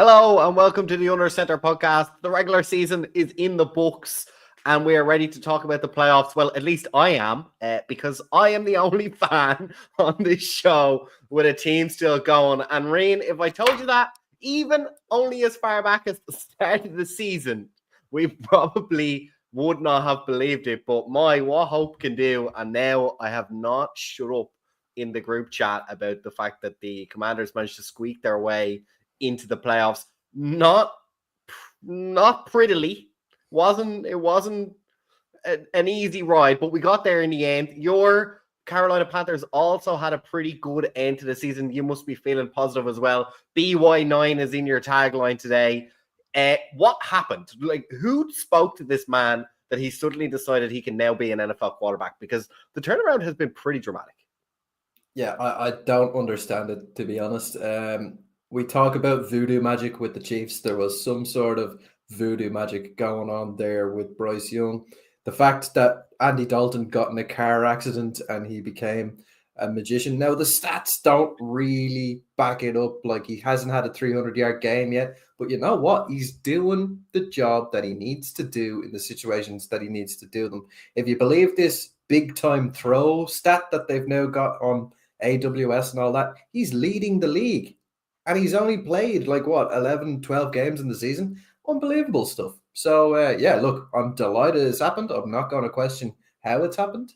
Hello and welcome to the Under Center podcast. The regular season is in the books and we are ready to talk about the playoffs. Well, at least I am, because I am the only fan on this show with a team still going. And Reen, if I told you that even only as far back as the start of the season, we probably would not have believed it. But what hope can do. And now I have not shut up in the group chat about the fact that the Commanders managed to squeak their way into the playoffs. Not prettily. It wasn't an easy ride, but we got there in the end. Your Carolina Panthers also had a pretty good end to the season. You must be feeling positive as well. BY9 is in your tagline today. What happened? Like, who spoke to this man that he suddenly decided he can now be an NFL quarterback? Because the turnaround has been pretty dramatic. Yeah, I don't understand it, to be honest. We talk about voodoo magic with the Chiefs. There was some sort of voodoo magic going on there with Bryce Young. The fact that Andy Dalton got in a car accident and he became a magician. Now, the stats don't really back it up. Like, he hasn't had a 300-yard game yet. But you know what? He's doing the job that he needs to do in the situations that he needs to do them. If you believe this big-time throw stat that they've now got on AWS and all that, he's leading the league. And he's only played 11, 12 games in the season. Unbelievable stuff. So, look, I'm delighted it's happened. I'm not going to question how it's happened.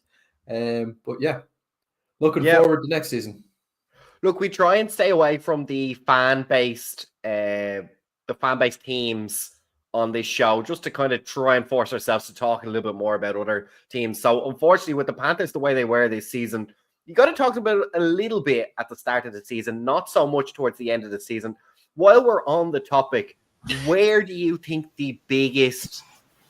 But yeah, looking forward to next season. Look, we try and stay away from the fan-based teams on this show, just to kind of try and force ourselves to talk a little bit more about other teams. So, unfortunately, with the Panthers the way they were this season, you got to talk about it a little bit at the start of the season, not so much towards the end of the season. While we're on the topic, where do you think the biggest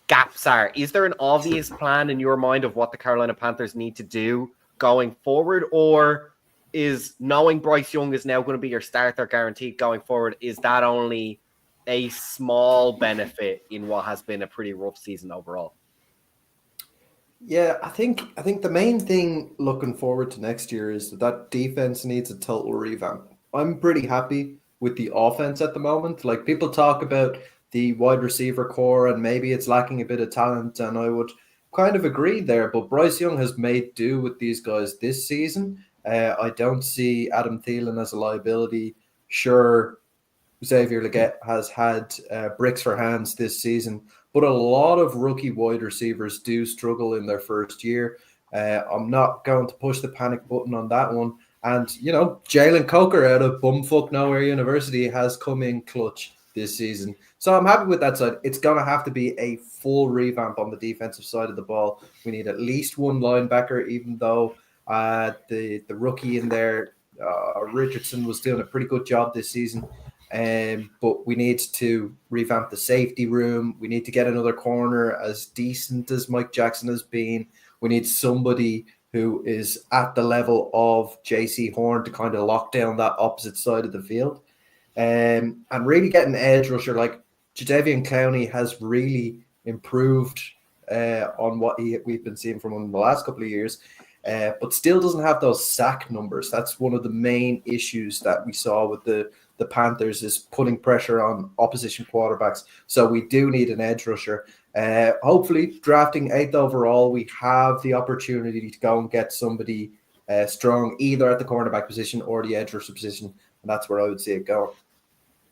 gaps are? Is there an obvious plan in your mind of what the Carolina Panthers need to do going forward? Or is knowing Bryce Young is now going to be your starter guaranteed going forward, is that only a small benefit in what has been a pretty rough season overall? Yeah, I think the main thing looking forward to next year is that defense needs a total revamp. I'm pretty happy with the offense at the moment. Like, people talk about the wide receiver core and maybe it's lacking a bit of talent, and I would kind of agree there. But Bryce Young has made do with these guys this season. I don't see Adam Thielen as a liability. Sure, Xavier Legette has had bricks for hands this season, but a lot of rookie wide receivers do struggle in their first year. I'm not going to push the panic button on that one. And, Jalen Coker out of bumfuck nowhere University has come in clutch this season. So I'm happy with that side. It's going to have to be a full revamp on the defensive side of the ball. We need at least one linebacker, even though the rookie in there, Richardson, was doing a pretty good job this season. But we need to revamp the safety room. We need to get another corner as decent as Mike Jackson has been. We need somebody who is at the level of JC Horn to kind of lock down that opposite side of the field. And really get an edge rusher. Like, Jadeveon Clowney has really improved on what we've been seeing from him in the last couple of years, but still doesn't have those sack numbers. That's one of the main issues that we saw with the Panthers, is putting pressure on opposition quarterbacks. So we do need an edge rusher. Hopefully, drafting 8th overall, we have the opportunity to go and get somebody strong either at the cornerback position or the edge rusher position, and that's where I would see it going.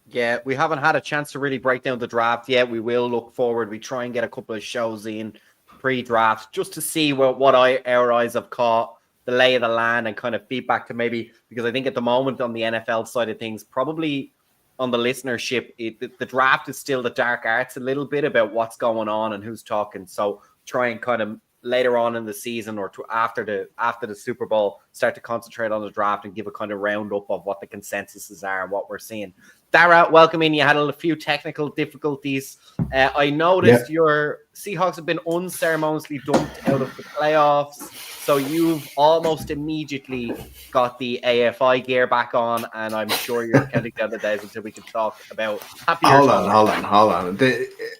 Yeah, we haven't had a chance to really break down the draft yet. We will look forward. We try and get a couple of shows in pre-draft just to see our eyes have caught, the lay of the land, and kind of feedback to maybe, because I think at the moment on the NFL side of things, probably on the listenership, the draft is still the dark arts a little bit about what's going on and who's talking. So try and kind of later on in the season or after the Super Bowl, start to concentrate on the draft and give a kind of roundup of what the consensuses are and what we're seeing. Dara, welcome in. You had a few technical difficulties. I noticed your Seahawks have been unceremoniously dumped out of the playoffs, so you've almost immediately got the AFI gear back on, and I'm sure you're counting down the days until we can talk about happier. Hold on.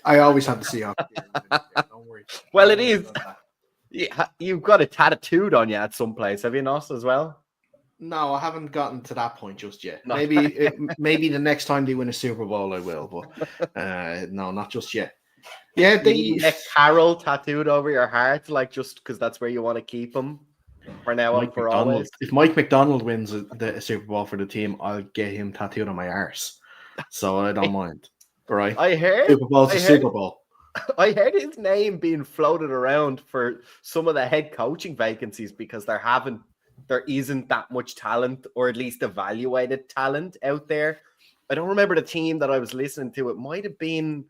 I always have the Seahawks gear. Don't worry. Well, it is. Yeah, you've got it tattooed on you at some place, have you not, as well? No, I haven't gotten to that point just yet. Not Maybe the next time they win a Super Bowl, I will. But no, not just yet. Yeah, You get Carol tattooed over your heart, like just because that's where you want to keep him for now on Mike for McDonald. always. If Mike McDonald wins the Super Bowl for the team, I'll get him tattooed on my arse. So I don't mind. Right? I heard Super Bowl's a Super Bowl. I heard his name being floated around for some of the head coaching vacancies because there isn't that much talent, or at least evaluated talent out there. I don't remember the team that I was listening to. It might have been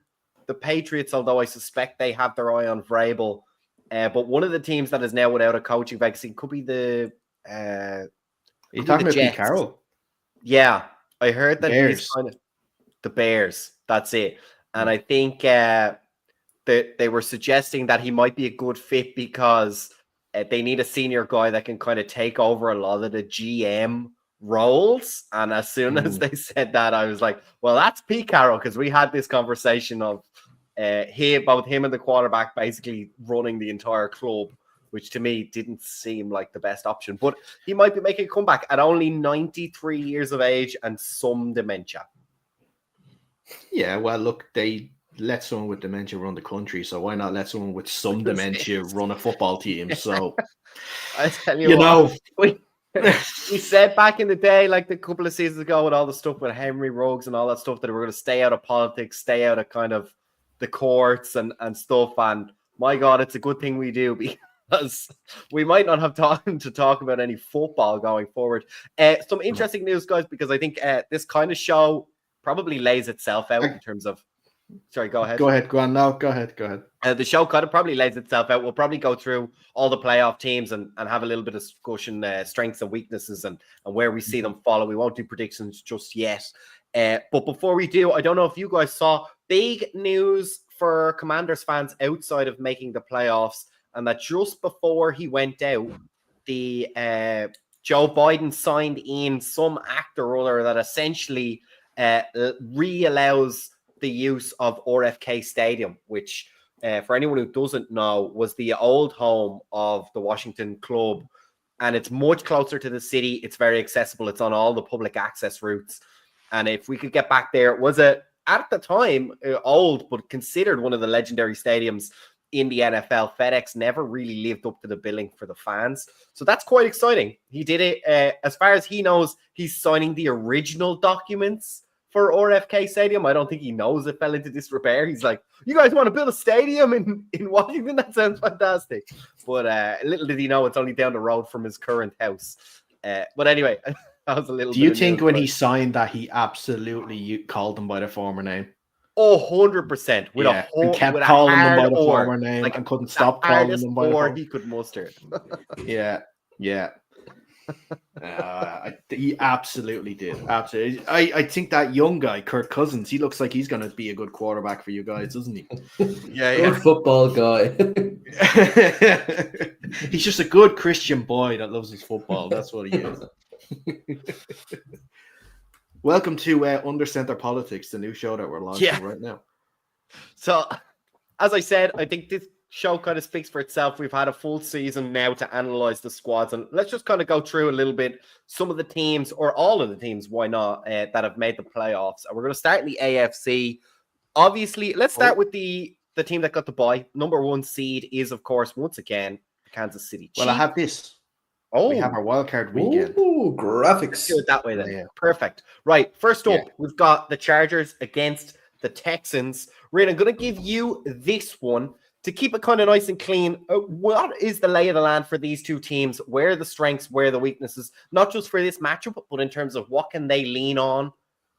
the Patriots, although I suspect they have their eye on Vrabel. But one of the teams that is now without a coaching vacancy could be the Are you talking about Pete Carroll? Yeah, I heard that Bears. he's kind of the Bears. That's it. And I think they were suggesting that he might be a good fit because they need a senior guy that can kind of take over a lot of the GM roles. And as soon as they said that, I was like, well, that's Pete Carroll, because we had this conversation of both him and the quarterback basically running the entire club, which to me didn't seem like the best option. But he might be making a comeback at only 93 years of age and some dementia. Yeah, well, look, they let someone with dementia run the country, so why not let someone with some dementia run a football team? So, I tell you what, we said back in the day, like a couple of seasons ago, with all the stuff with Henry Ruggs and all that stuff, that we were going to stay out of politics, stay out of kind of the courts and stuff. And my God, it's a good thing we do, because we might not have time to talk about any football going forward. Some interesting news, guys, because I think this kind of show probably lays itself out in terms of. Sorry, go ahead. Go on. No, go ahead. The show kind of probably lays itself out. We'll probably go through all the playoff teams and have a little bit of discussion, strengths and weaknesses, and where we see them follow. We won't do predictions just yet. But before we do, I don't know if you guys saw big news for Commanders fans outside of making the playoffs, and that just before he went out, the Joe Biden signed in some act or other that essentially re-allows the use of RFK Stadium, which for anyone who doesn't know, was the old home of the Washington club. And it's much closer to the city. It's very accessible. It's on all the public access routes. And if we could get back there, it was at the time, old, but considered one of the legendary stadiums in the NFL. FedEx never really lived up to the billing for the fans. So that's quite exciting. He did it. As far as he knows, he's signing the original documents for RFK Stadium. I don't think he knows it fell into disrepair. He's like, you guys want to build a stadium in Washington? That sounds fantastic. But little did he know it's only down the road from his current house. But anyway, that was a little. Do you think when he signed that he absolutely called them by their former name? 100%. And kept calling them by the former name, and couldn't stop calling them by the former name. He could muster it. Yeah. He absolutely did. Absolutely. I think that young guy, Kirk Cousins, he looks like he's going to be a good quarterback for you guys, doesn't he? Good football guy. He's just a good Christian boy that loves his football. That's what he is. Welcome to Under Center Politics, the new show that we're launching right now. So, as I said, I think this show kind of speaks for itself. We've had a full season now to analyze the squads, and let's just kind of go through a little bit some of the teams, or all of the teams, why not, that have made the playoffs. And we're going to start in the AFC. Obviously, let's start with the team that got the bye. Number one seed is, of course, once again, Kansas City Chiefs. Well, I have this. We have our Wildcard Weekend. Ooh, graphics. Do it that way then. Yeah. Perfect. Right. First up, we've got the Chargers against the Texans. Rian, I'm going to give you this one to keep it kind of nice and clean. What is the lay of the land for these two teams? Where are the strengths? Where are the weaknesses? Not just for this matchup, but in terms of what can they lean on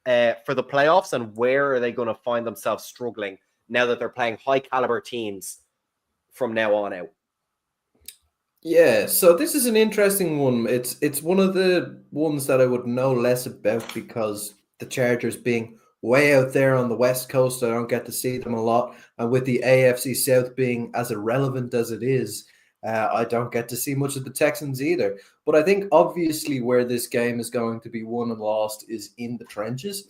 for the playoffs, and where are they going to find themselves struggling now that they're playing high caliber teams from now on out? Yeah, so this is an interesting one. It's one of the ones that I would know less about, because the Chargers being way out there on the West Coast, I don't get to see them a lot. And with the AFC South being as irrelevant as it is, I don't get to see much of the Texans either. But I think obviously where this game is going to be won and lost is in the trenches.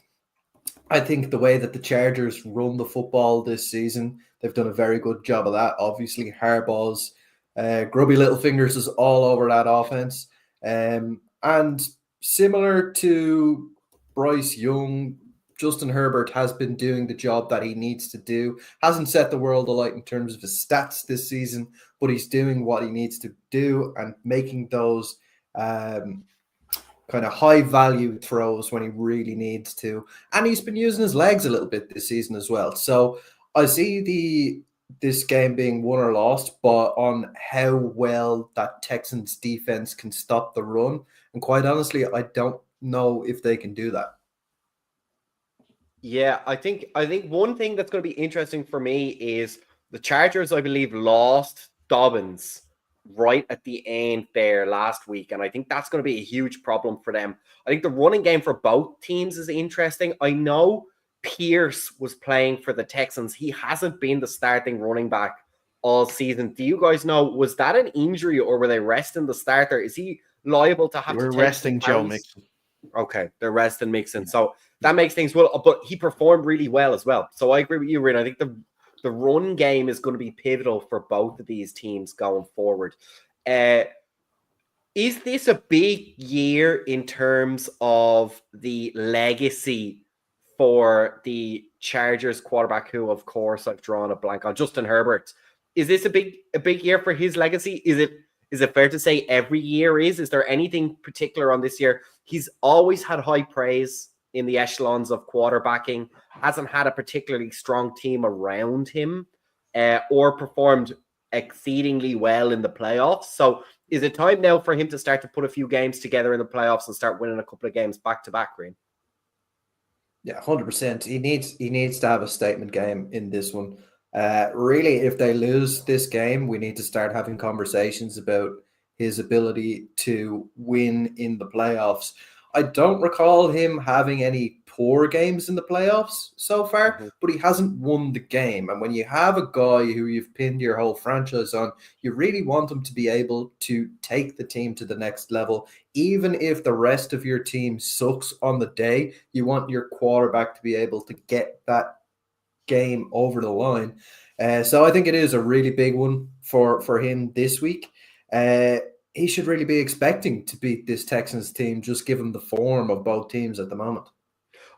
I think the way that the Chargers run the football this season, they've done a very good job of that. Obviously, Harbaugh's grubby little fingers is all over that offense. And similar to Bryce Young, Justin Herbert has been doing the job that he needs to do. Hasn't set the world alight in terms of his stats this season, but he's doing what he needs to do and making those kind of high value throws when he really needs to. And he's been using his legs a little bit this season as well. So I see this game being won or lost, but on how well that Texans defense can stop the run. And quite honestly, I don't know if they can do that. Yeah, I think one thing that's going to be interesting for me is the Chargers, I believe, lost Dobbins right at the end there last week, and I think that's going to be a huge problem for them. I think the running game for both teams is interesting. I know Pierce was playing for the Texans. He hasn't been the starting running back all season. Do you guys know, was that an injury or were they resting the starter? Is he liable to have to take resting Joe carries? Mixon. Okay, they're resting Mixon. So that makes things well, but he performed really well as well. So I agree with you, Rin. I think the run game is going to be pivotal for both of these teams going forward. Is this a big year in terms of the legacy for the Chargers quarterback, who, of course, I've drawn a blank on, Justin Herbert? Is this a big year for his legacy? Is it fair to say every year is? Is there anything particular on this year? He's always had high praise in the echelons of quarterbacking, hasn't had a particularly strong team around him, or performed exceedingly well in the playoffs. So is it time now for him to start to put a few games together in the playoffs and start winning a couple of games back to back, Green? Yeah, 100%. He needs to have a statement game in this one. Really, if they lose this game, we need to start having conversations about his ability to win in the playoffs. I don't recall him having any poor games in the playoffs so far, but he hasn't won the game. And when you have a guy who you've pinned your whole franchise on, you really want him to be able to take the team to the next level. Even if the rest of your team sucks on the day, you want your quarterback to be able to get that game over the line. So I think it is a really big one for him this week. He should really be expecting to beat this Texans team, just given the form of both teams at the moment.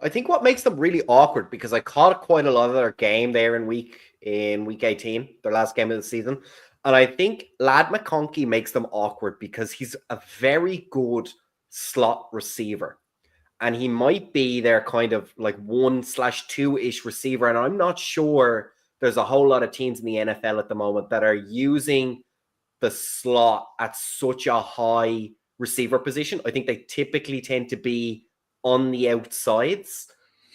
I think what makes them really awkward, because I caught quite a lot of their game there in week 18, their last game of the season. And I think Lad McConkey makes them awkward because he's a very good slot receiver. And he might be their kind of like 1/2-ish receiver. And I'm not sure there's a whole lot of teams in the NFL at the moment that are using the slot at such a high receiver position. I think they typically tend to be on the outsides.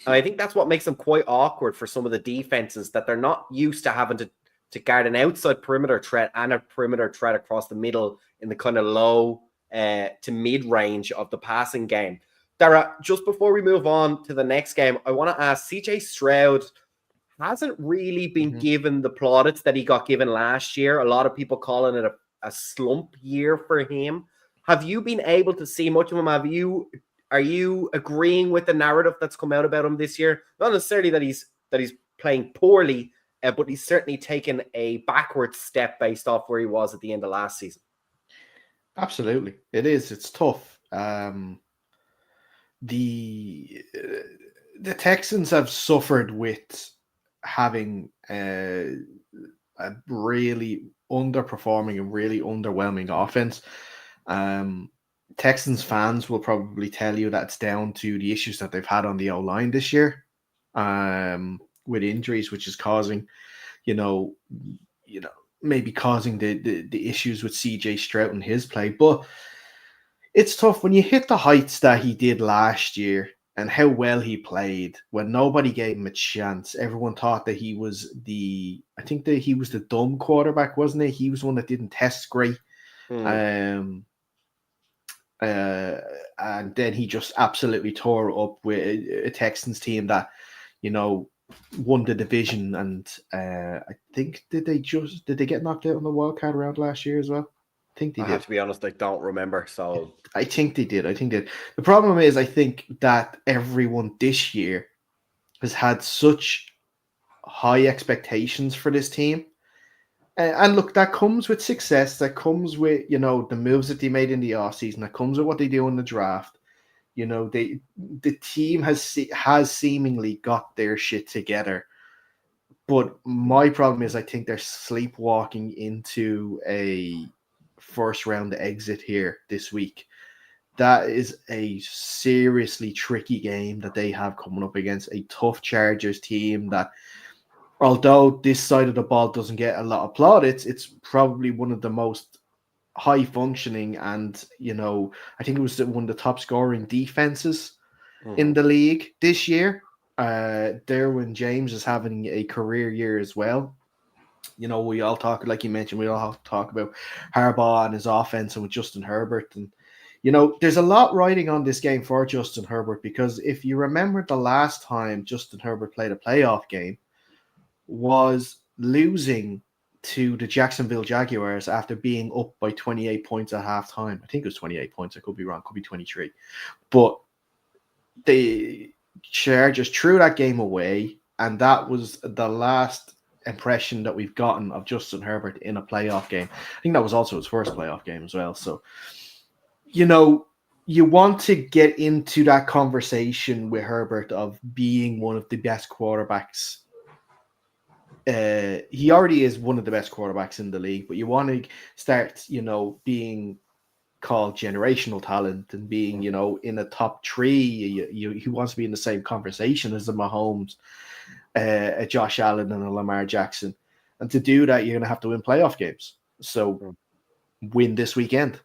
And I think that's what makes them quite awkward for some of the defenses, that they're not used to having to guard an outside perimeter threat and a perimeter threat across the middle in the kind of low to mid range of the passing game. Dara, just before we move on to the next game, I want to ask, CJ Stroud hasn't really been given the plaudits that he got given last year. A lot of people calling it a slump year for him. Have you been able to see much of him? Are you agreeing with the narrative that's come out about him this year? Not necessarily that he's playing poorly, but he's certainly taken a backward step based off where he was at the end of last season. Absolutely, it is. It's tough. The Texans have suffered with having a really underperforming and really underwhelming offense. Texans fans will probably tell you that's down to the issues that they've had on the O-line this year, with injuries, which is causing, maybe causing the issues with CJ Stroud and his play. But it's tough when you hit the heights that he did last year and how well he played when nobody gave him a chance. Everyone thought that he was the dumb quarterback, wasn't he? He was one that didn't test great. And then he just absolutely tore up with a Texans team that, won the division. And I think, did they get knocked out on the wildcard round last year as well? I think they did. have to be honest, I don't remember. So I think they did. The problem is, I think that everyone this year has had such high expectations for this team. And look, that comes with success. That comes with, the moves that they made in the offseason. That comes with what they do in the draft. The team has seemingly got their shit together. But my problem is I think they're sleepwalking into a first round exit here this week. That is a seriously tricky game that they have coming up against a tough Chargers team that, although this side of the ball doesn't get a lot of plaudits, it's probably one of the most high functioning and, I think it was one of the top scoring defenses in the league this year. Derwin James is having a career year as well. We all talk, like you mentioned, we all talk about Harbaugh and his offense and with Justin Herbert. And, there's a lot riding on this game for Justin Herbert, because if you remember the last time Justin Herbert played a playoff game was losing to the Jacksonville Jaguars after being up by 28 points at halftime. I think it was 28 points. I could be wrong. Could be 23. But the Chargers threw that game away, and that was the last impression that we've gotten of Justin Herbert in a playoff game. I think that was also his first playoff game as well. So, you want to get into that conversation with Herbert of being one of the best quarterbacks. He already is one of the best quarterbacks in the league, but you want to start, being called generational talent and being, in a top three. He wants to be in the same conversation as the Mahomes, a Josh Allen, and a Lamar Jackson. And to do that, you're going to have to win playoff games. So win this weekend.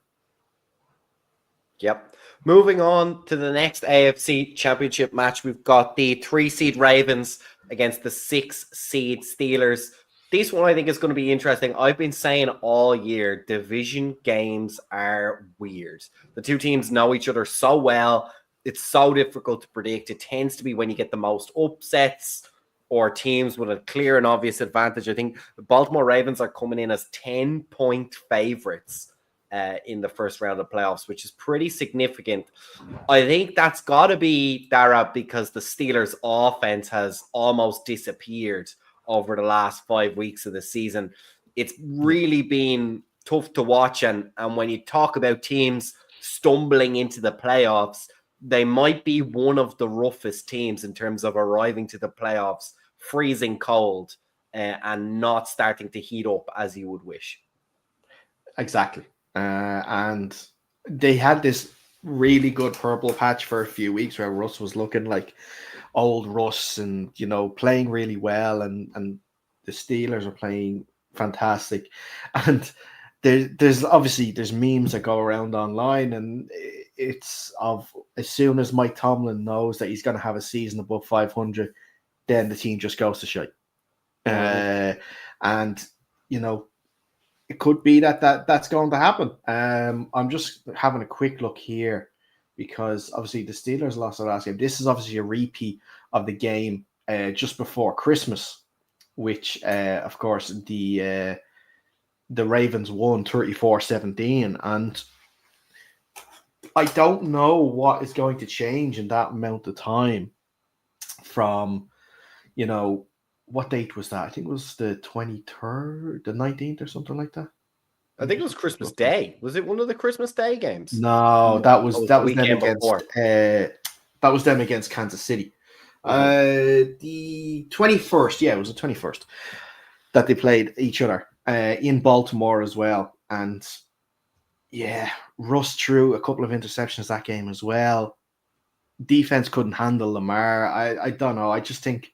Yep. Moving on to the next AFC Championship match, we've got the 3-seed Ravens against the 6-seed Steelers. This one I think is going to be interesting. I've been saying all year, division games are weird. The two teams know each other so well. It's so difficult to predict. It tends to be when you get the most upsets or teams with a clear and obvious advantage. I think the Baltimore Ravens are coming in as 10-point favorites in the first round of playoffs, which is pretty significant. I think that's got to be, Dara, because the Steelers' offense has almost disappeared over the last 5 weeks of the season. It's really been tough to watch. And when you talk about teams stumbling into the playoffs, they might be one of the roughest teams in terms of arriving to the playoffs, freezing cold, and not starting to heat up as you would wish. Exactly. And they had this really good purple patch for a few weeks where Russ was looking like old Russ and, playing really well. And the Steelers are playing fantastic. And there's memes that go around online, and it's of as soon as Mike Tomlin knows that he's going to have a season above 500, then the team just goes to shite. And, it could be that's going to happen. I'm just having a quick look here because obviously the Steelers lost their last game. This is obviously a repeat of the game just before Christmas, which, of course, the Ravens won 34-17. And I don't know what is going to change in that amount of time from, what date was that? I think it was the 23rd, the 19th or something like that. I think it was Christmas Day. Was it one of the Christmas Day games? No, that was them against Kansas City. The 21st, it was the 21st that they played each other in Baltimore as well. And Russ threw a couple of interceptions that game as well. Defense couldn't handle Lamar. I don't know. I just think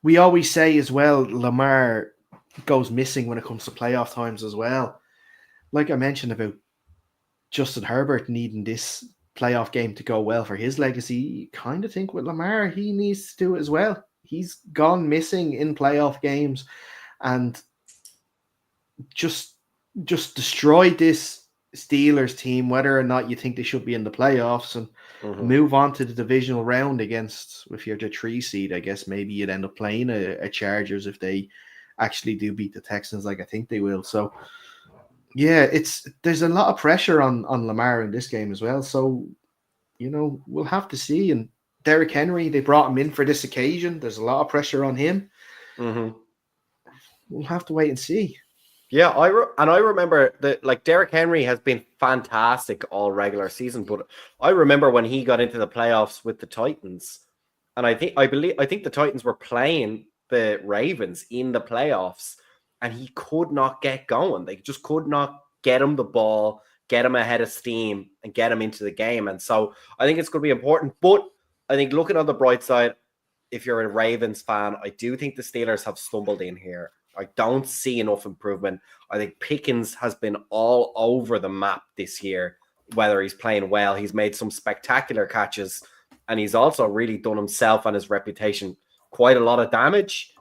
we always say as well, Lamar goes missing when it comes to playoff times as well. Like I mentioned about Justin Herbert needing this playoff game to go well for his legacy, you kind of think with Lamar, he needs to do it as well. He's gone missing in playoff games and just destroyed this Steelers team, whether or not you think they should be in the playoffs, and move on to the divisional round against, if you're the 3 seed, I guess maybe you'd end up playing a Chargers if they actually do beat the Texans, like I think they will. So there's a lot of pressure on Lamar in this game as well. So, we'll have to see. And Derrick Henry, they brought him in for this occasion. There's a lot of pressure on him. Mm-hmm. We'll have to wait and see. Yeah, I remember that like Derrick Henry has been fantastic all regular season, but I remember when he got into the playoffs with the Titans, and I think the Titans were playing the Ravens in the playoffs, and he could not get going. They just could not get him the ball, get him ahead of steam, and get him into the game. And so I think it's going to be important. But I think looking on the bright side, if you're a Ravens fan, I do think the Steelers have stumbled in here. I don't see enough improvement. I think Pickens has been all over the map this year, whether he's playing well. He's made some spectacular catches, and he's also really done himself and his reputation quite a lot of damage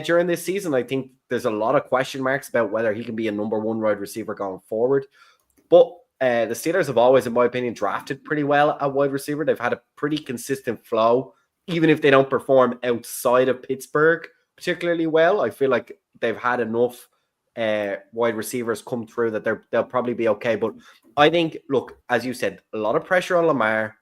during this season. I think there's a lot of question marks about whether he can be a number one wide receiver going forward. But the Steelers have always, in my opinion, drafted pretty well at wide receiver. They've had a pretty consistent flow, even if they don't perform outside of Pittsburgh particularly well. I feel like they've had enough wide receivers come through that they'll probably be okay. But I think, look, as you said, a lot of pressure on Lamar,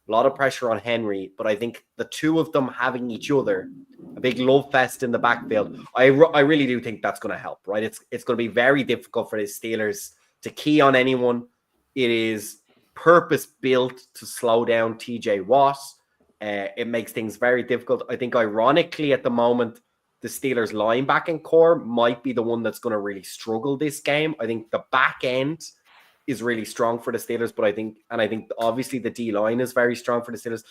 a lot of pressure on Henry, but I think the two of them having each other, a big love fest in the backfield, I really do think that's going to help, right? It's going to be very difficult for the Steelers to key on anyone. It is purpose built to slow down TJ Watt. It makes things very difficult. I think ironically at the moment, the Steelers linebacking core might be the one that's going to really struggle this game. I think the back end is really strong for the Steelers, but I think obviously the D line is very strong for the Steelers.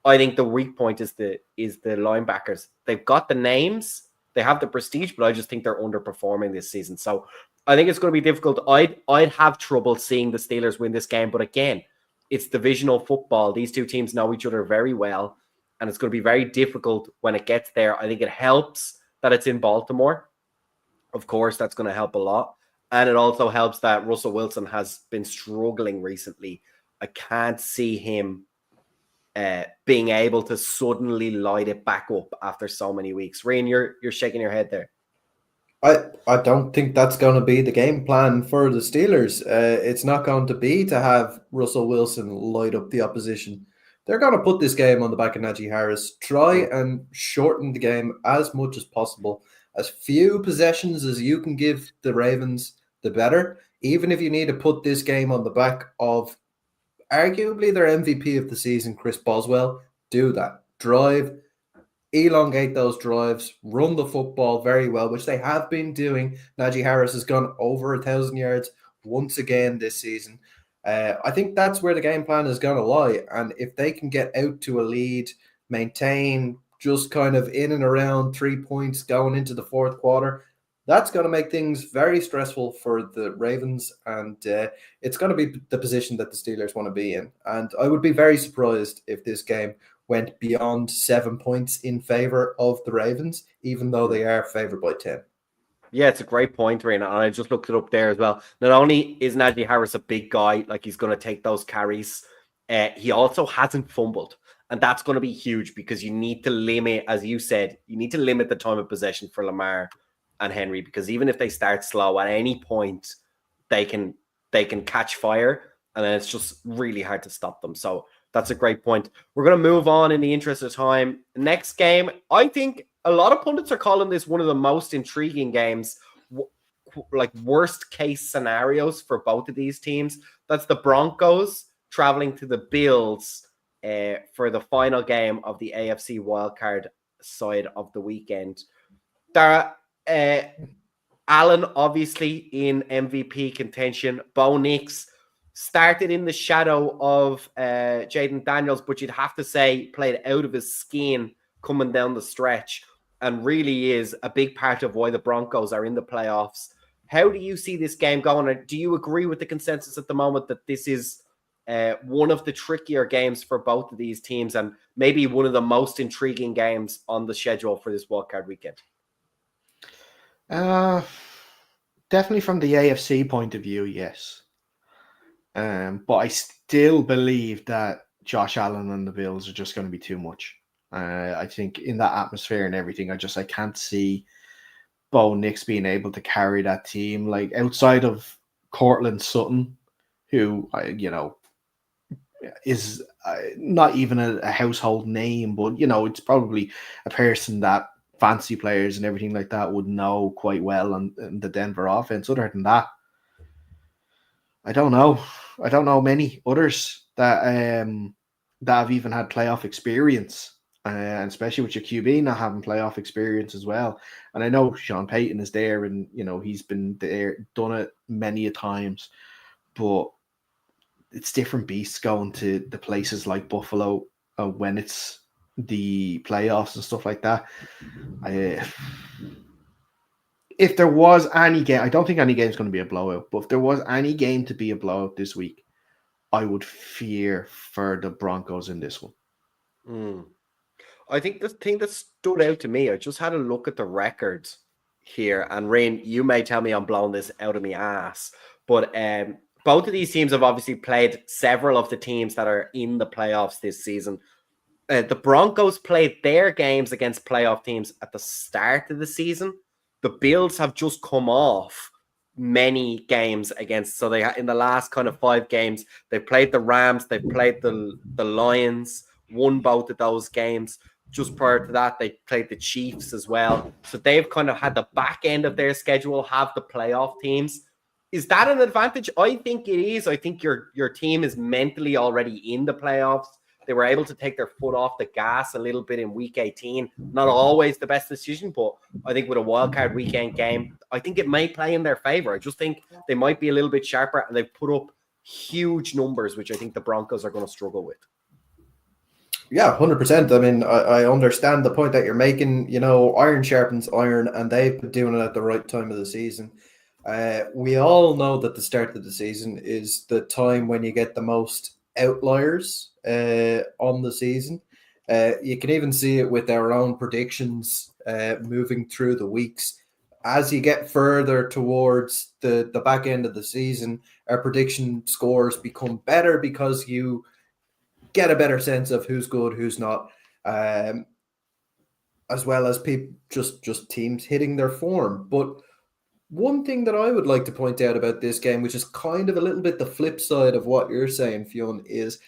I think the weak point is the linebackers. They've got the names, they have the prestige, but I just think they're underperforming this season. So I think it's going to be difficult. I'd have trouble seeing the Steelers win this game, but again, it's divisional football. These two teams know each other very well, and it's going to be very difficult when it gets there. I think it helps that it's in Baltimore. Of course, that's going to help a lot. And it also helps that Russell Wilson has been struggling recently. I can't see him being able to suddenly light it back up after so many weeks. Rian, you're shaking your head there. I don't think that's going to be the game plan for the Steelers. It's not going to be to have Russell Wilson light up the opposition. They're going to put this game on the back of Najee Harris, try and shorten the game as much as possible. As few possessions as you can give the Ravens, the better. Even if you need to put this game on the back of arguably their MVP of the season, Chris Boswell, do that. Drive, elongate those drives, run the football very well, which they have been doing. Najee Harris has gone over 1,000 yards once again this season. I think that's where the game plan is going to lie. And if they can get out to a lead, maintain just kind of in and around 3 points going into the fourth quarter, that's going to make things very stressful for the Ravens. And it's going to be the position that the Steelers want to be in. And I would be very surprised if this game went beyond 7 points in favor of the Ravens, even though they are favored by 10. Yeah, it's a great point, Raina. And I just looked it up there as well. Not only is Najee Harris a big guy, like he's going to take those carries, he also hasn't fumbled. And that's going to be huge because you need to limit, as you said, you need to limit the time of possession for Lamar and Henry, because even if they start slow at any point, they can catch fire, and then it's just really hard to stop them. So that's a great point. We're going to move on in the interest of time. Next game, I think a lot of pundits are calling this one of the most intriguing games, like worst case scenarios for both of these teams. That's the Broncos traveling to the Bills for the final game of the AFC wildcard side of the weekend. Dara, Allen obviously in MVP contention. Bo Nix started in the shadow of Jaden Daniels, but you'd have to say played out of his skin coming down the stretch, and really is a big part of why the Broncos are in the playoffs. How do you see this game going? And do you agree with the consensus at the moment that this is one of the trickier games for both of these teams, and maybe one of the most intriguing games on the schedule for this wildcard weekend? Definitely from the AFC point of view, yes. But I still believe that Josh Allen and the Bills are just going to be too much. I think in that atmosphere and everything, I can't see Bo Nix being able to carry that team. Like outside of Cortland Sutton, who is not even a household name, but it's probably a person that fancy players and everything like that would know quite well on the Denver offense. Other than that, I don't know. I don't know many others that have even had playoff experience, and especially with your QB not having playoff experience as well. And I know Sean Payton is there, and he's been there, done it many a times, but it's different beasts going to the places like Buffalo when it's the playoffs and stuff like that. If there was any game, I don't think any game is going to be a blowout, but if there was any game to be a blowout this week, I would fear for the Broncos in this one. I think the thing that stood out to me, I just had a look at the records here, and Rain, you may tell me I'm blowing this out of my ass, but both of these teams have obviously played several of the teams that are in the playoffs this season. The Broncos played their games against playoff teams at the start of the season. The Bills have just come off many games against, so they in the last kind of 5 games, they played the Rams, they played the Lions, won both of those games. Just prior to that, they played the Chiefs as well. So they've kind of had the back end of their schedule have the playoff teams. Is that an advantage? I think it is. I think your team is mentally already in the playoffs. They were able to take their foot off the gas a little bit in week 18. Not always the best decision, but I think with a wildcard weekend game, I think it may play in their favor. I just think they might be a little bit sharper, and they've put up huge numbers, which I think the Broncos are going to struggle with. Yeah, 100%. I mean, I understand the point that you're making. Iron sharpens iron, and they've been doing it at the right time of the season. We all know that the start of the season is the time when you get the most outliers on the season. You can even see it with our own predictions moving through the weeks. As you get further towards the back end of the season, our prediction scores become better because you get a better sense of who's good, who's not, as well as people just teams hitting their form. But one thing that I would like to point out about this game, which is kind of a little bit the flip side of what you're saying, Fionn, is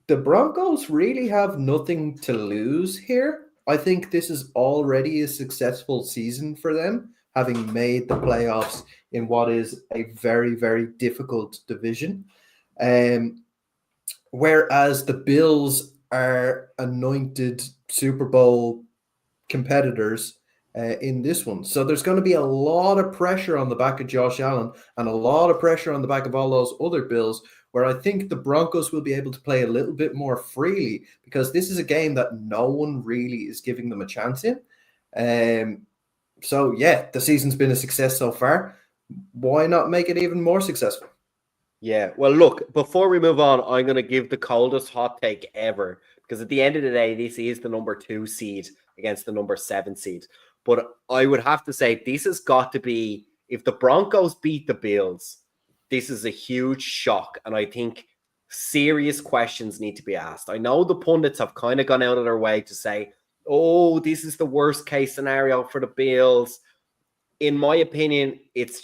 the Broncos really have nothing to lose here. I think this is already a successful season for them, having made the playoffs in what is a very, very difficult division. Whereas the Bills are anointed Super Bowl competitors in this one. So there's going to be a lot of pressure on the back of Josh Allen and a lot of pressure on the back of all those other Bills, where I think the Broncos will be able to play a little bit more freely, because this is a game that no one really is giving them a chance in. So, yeah, the season's been a success so far. Why not make it even more successful? Yeah, well, look, before we move on, I'm going to give the coldest hot take ever, because at the end of the day, this is the number 2 seed against the number 7 seed. But I would have to say this has got to be, if the Broncos beat the Bills, this is a huge shock. And I think serious questions need to be asked. I know the pundits have kind of gone out of their way to say, oh, this is the worst case scenario for the Bills. In my opinion, it's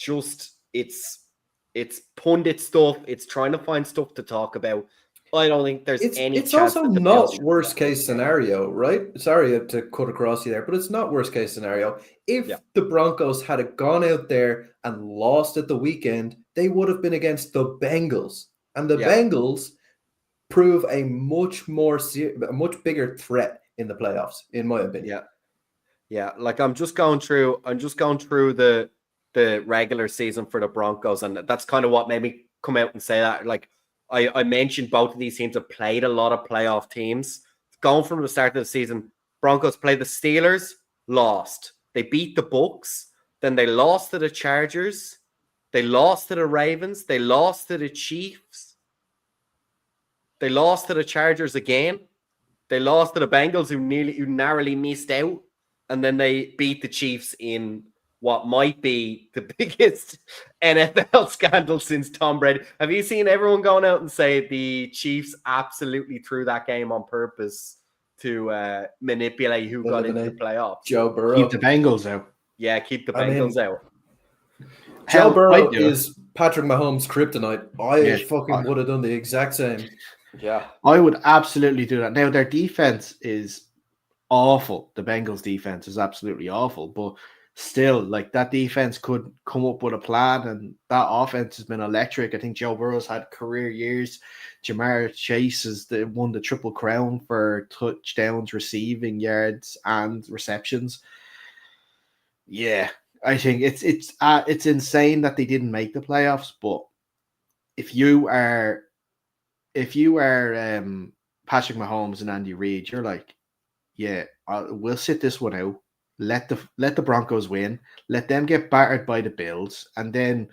pundit stuff. It's trying to find stuff to talk about. I don't think there's any It's chance also that the not Bills worst case scenario, right? Sorry to cut across you there, but it's not worst case scenario. If the Broncos had gone out there and lost at the weekend, they would have been against the Bengals. And the Bengals prove a much bigger threat in the playoffs, in my opinion. Yeah. Like I'm just going through the regular season for the Broncos, and that's kind of what made me come out and say that. Like I mentioned, both of these teams have played a lot of playoff teams. Going from the start of the season, Broncos played the Steelers, lost. They beat the Bucs, then they lost to the Chargers, they lost to the Ravens, they lost to the Chiefs, they lost to the Chargers again, they lost to the Bengals, who narrowly missed out, and then they beat the Chiefs in what might be the biggest NFL scandal since Tom Brady. Have you seen everyone going out and say the Chiefs absolutely threw that game on purpose to manipulate who got into the playoffs? Joe Burrow. Keep the Bengals out. Yeah, keep the Bengals out. Joe Burrow is Patrick Mahomes' kryptonite. I fucking would have done the exact same. Yeah. I would absolutely do that. Now, their defense is awful. The Bengals defense is absolutely awful, but still, like, that defense could come up with a plan, and that offense has been electric. I think Joe Burrow's had career years. Jamar Chase has won the Triple Crown for touchdowns, receiving yards, and receptions. Yeah, I think it's insane that they didn't make the playoffs. But if you are Patrick Mahomes and Andy Reid, you're like, yeah, we'll sit this one out. Let the Broncos win. Let them get battered by the Bills, and then,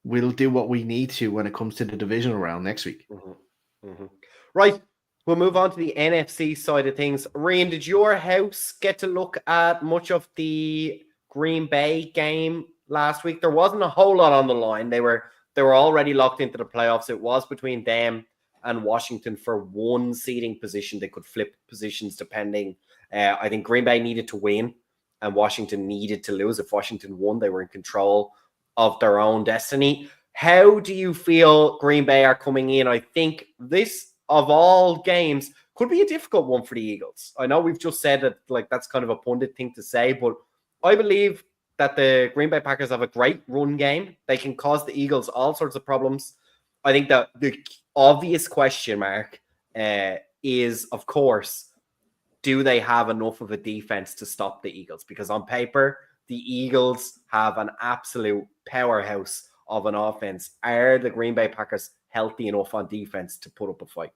we'll do what we need to when it comes to the divisional round next week. Mm-hmm. Mm-hmm. Right. We'll move on to the NFC side of things. Rian, did your house get to look at much of the Green Bay game last week? There wasn't a whole lot on the line. They were already locked into the playoffs. It was between them and Washington for one seeding position. They could flip positions depending. I think Green Bay needed to win and Washington needed to lose. If Washington won, they were in control of their own destiny. How do you feel Green Bay are coming in? I think this, of all games, could be a difficult one for the Eagles. I know we've just said that, like, that's kind of a pundit thing to say, but I believe that the Green Bay Packers have a great run game. They can cause the Eagles all sorts of problems. I think that the obvious question mark is, of course, do they have enough of a defense to stop the Eagles? Because on paper, the Eagles have an absolute powerhouse of an offense. Are the Green Bay Packers healthy enough on defense to put up a fight?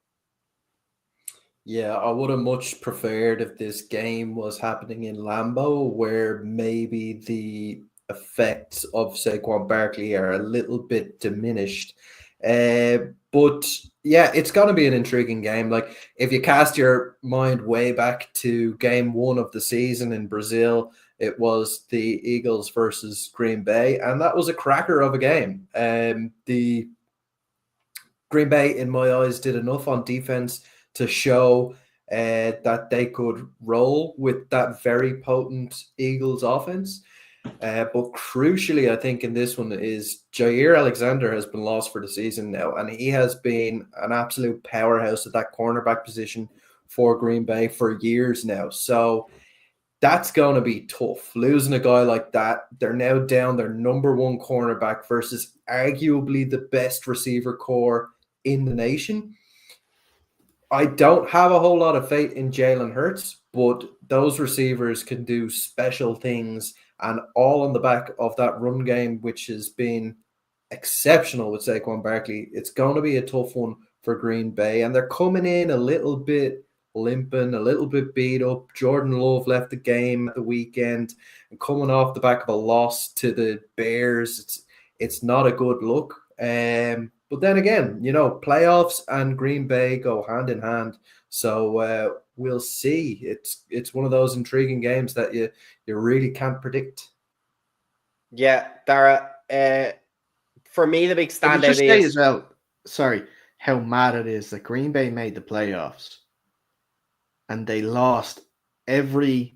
Yeah, I would have much preferred if this game was happening in Lambeau, where maybe the effects of Saquon Barkley are a little bit diminished. But yeah, it's going to be an intriguing game. Like, if you cast your mind way back to game 1 of the season in Brazil, it was the Eagles versus Green Bay, and that was a cracker of a game. The Green Bay, in my eyes, did enough on defense to show that they could roll with that very potent Eagles offense. But crucially, I think in this one is Jair Alexander has been lost for the season now, and he has been an absolute powerhouse at that cornerback position for Green Bay for years now. So that's going to be tough. Losing a guy like that, they're now down their number 1 cornerback versus arguably the best receiver core in the nation. I don't have a whole lot of faith in Jalen Hurts, but those receivers can do special things, and all on the back of that run game, which has been exceptional with Saquon Barkley. It's going to be a tough one for Green Bay, and they're coming in a little bit limping, a little bit beat up. Jordan Love left the game at the weekend, and coming off the back of a loss to the Bears, it's not a good look. But then again, playoffs and Green Bay go hand in hand. So we'll see. It's one of those intriguing games that you really can't predict. Yeah, Dara. For me, the big standout just say is as well. Sorry, how mad it is that Green Bay made the playoffs, and they lost every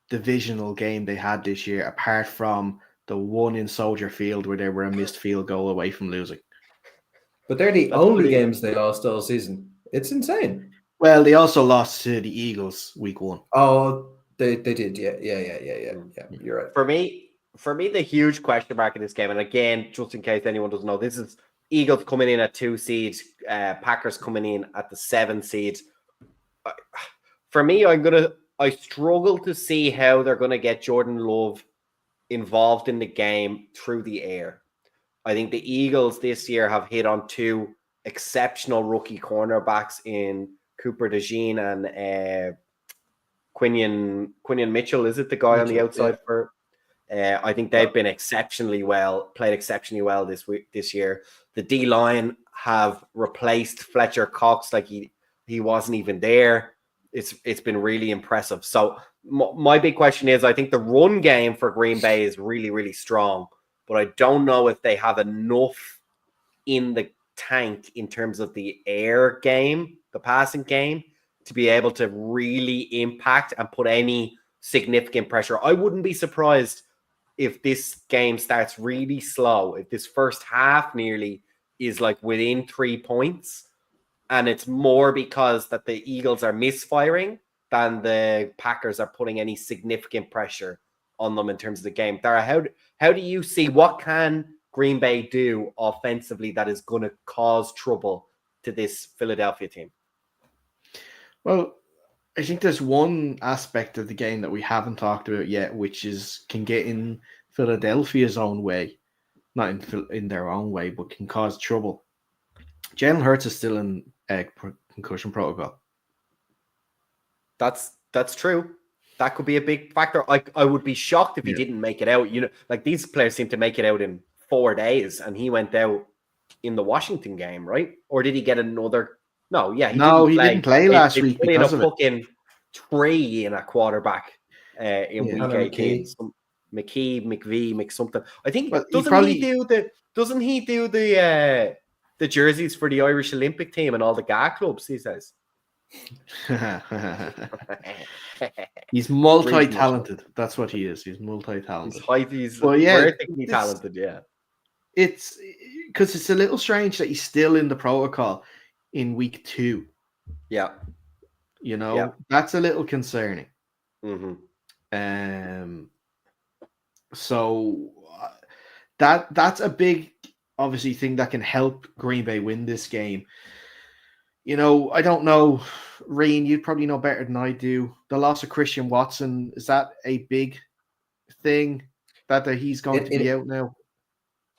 divisional game they had this year, apart from the one in Soldier Field where they were a missed field goal away from losing. But they're the only games they lost all season. It's insane. Well, they also lost to the Eagles week 1. Oh, they did. Yeah. You're right. For me, the huge question mark in this game, and again, just in case anyone doesn't know, this is Eagles coming in at 2 seeds, Packers coming in at the 7 seeds. For me, I struggle to see how they're gonna get Jordan Love involved in the game through the air. I think the Eagles this year have hit on 2 exceptional rookie cornerbacks in Cooper DeJean and Quinion Mitchell. Is it the guy on the outside for? I think they've been played exceptionally well this year. The D-line have replaced Fletcher Cox like he wasn't even there. It's been really impressive. So my big question is, I think the run game for Green Bay is really, really strong, but I don't know if they have enough in the tank in terms of the air game, the passing game, to be able to really impact and put any significant pressure. I wouldn't be surprised if this game starts really slow, if this first half nearly is like within 3 points, and it's more because that the Eagles are misfiring the Packers are putting any significant pressure on them in terms of the game. Dara, how do you see, what can Green Bay do offensively that is going to cause trouble to this Philadelphia team? Well, I think there's one aspect of the game that we haven't talked about yet, which can get in Philadelphia's own way, not in their own way, but can cause trouble. Jalen Hurts is still in concussion protocol. That's true. That could be a big factor. I would be shocked if he didn't make it out. Like these players seem to make it out in 4 days, and he went out in the Washington game, right? Or did he get another? No, yeah, he didn't play last week because of it. Fucking 3 in a quarterback in week 18. McVee, something. I think doesn't he do the jerseys for the Irish Olympic team and all the GA clubs? He says. He's multi-talented. That's what he is. He's multi-talented. He's vertically talented. Yeah, it's because it's a little strange that he's still in the protocol in week 2. Yeah, that's a little concerning. Mm-hmm. So that's a big, obviously, thing that can help Green Bay win this game. I don't know, Reen, you'd probably know better than I do. The loss of Christian Watson, is that a big thing that he's going to be out now?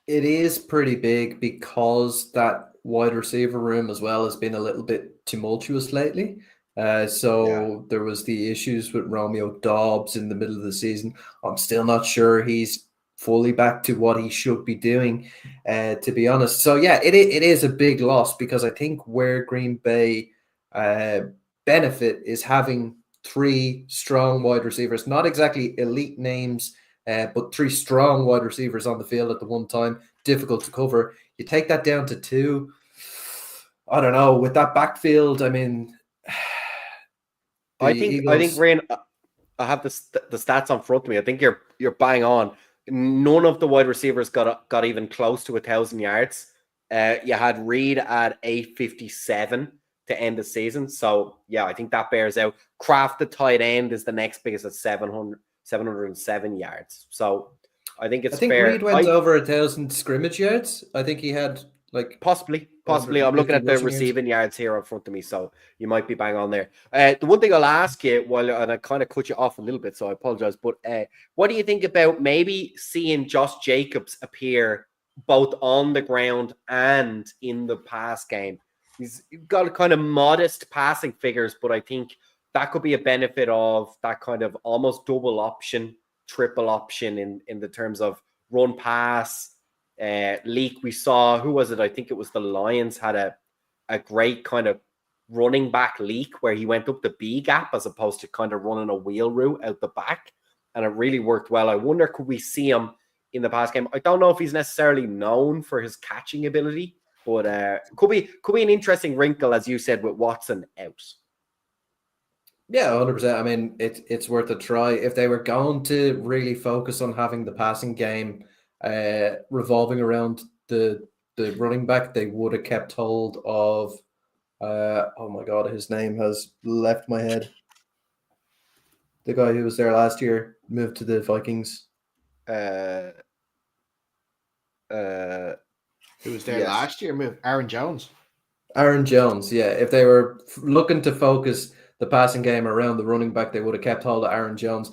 It is pretty big because that wide receiver room as well has been a little bit tumultuous lately. There was the issues with Romeo Dobbs in the middle of the season. I'm still not sure he's fully back to what he should be doing, to be honest. So yeah, it is a big loss because I think where Green Bay benefit is having 3 strong wide receivers, not exactly elite names, but 3 strong wide receivers on the field at the one time, difficult to cover. You take that down to 2. I don't know, with that backfield, I mean, I think Ryan, I have the stats on front of me. I think you're bang on. None of the wide receivers got even close to 1,000 yards. You had Reed at 857 to end the season. So yeah, I think that bears out. Kraft, the tight end, is the next biggest at 707 yards. So I think it's fair. Reed went over 1,000 scrimmage yards. I think he had possibly. I'm looking at the receiving yards here in front of me, so you might be bang on there. The one thing I'll ask you, and I kind of cut you off a little bit, so I apologize, but what do you think about maybe seeing Josh Jacobs appear both on the ground and in the pass game? He's got kind of modest passing figures, but I think that could be a benefit of that kind of almost double option, triple option in the terms of run pass. Leak we saw, who was it? I think it was the Lions had a great kind of running back leak where he went up the B gap as opposed to kind of running a wheel route out the back, and it really worked well. I wonder, could we see him in the pass game? I don't know if he's necessarily known for his catching ability, but could be an interesting wrinkle, as you said, with Watson out. Yeah, 100%. I mean, it's worth a try. If they were going to really focus on having the passing game revolving around the running back, they would have kept hold of oh my god, his name has left my head. The guy who was there last year, moved to the Vikings. Who was there last year? Moved Aaron Jones. Aaron Jones, yeah. If they were looking to focus the passing game around the running back, they would have kept hold of Aaron Jones.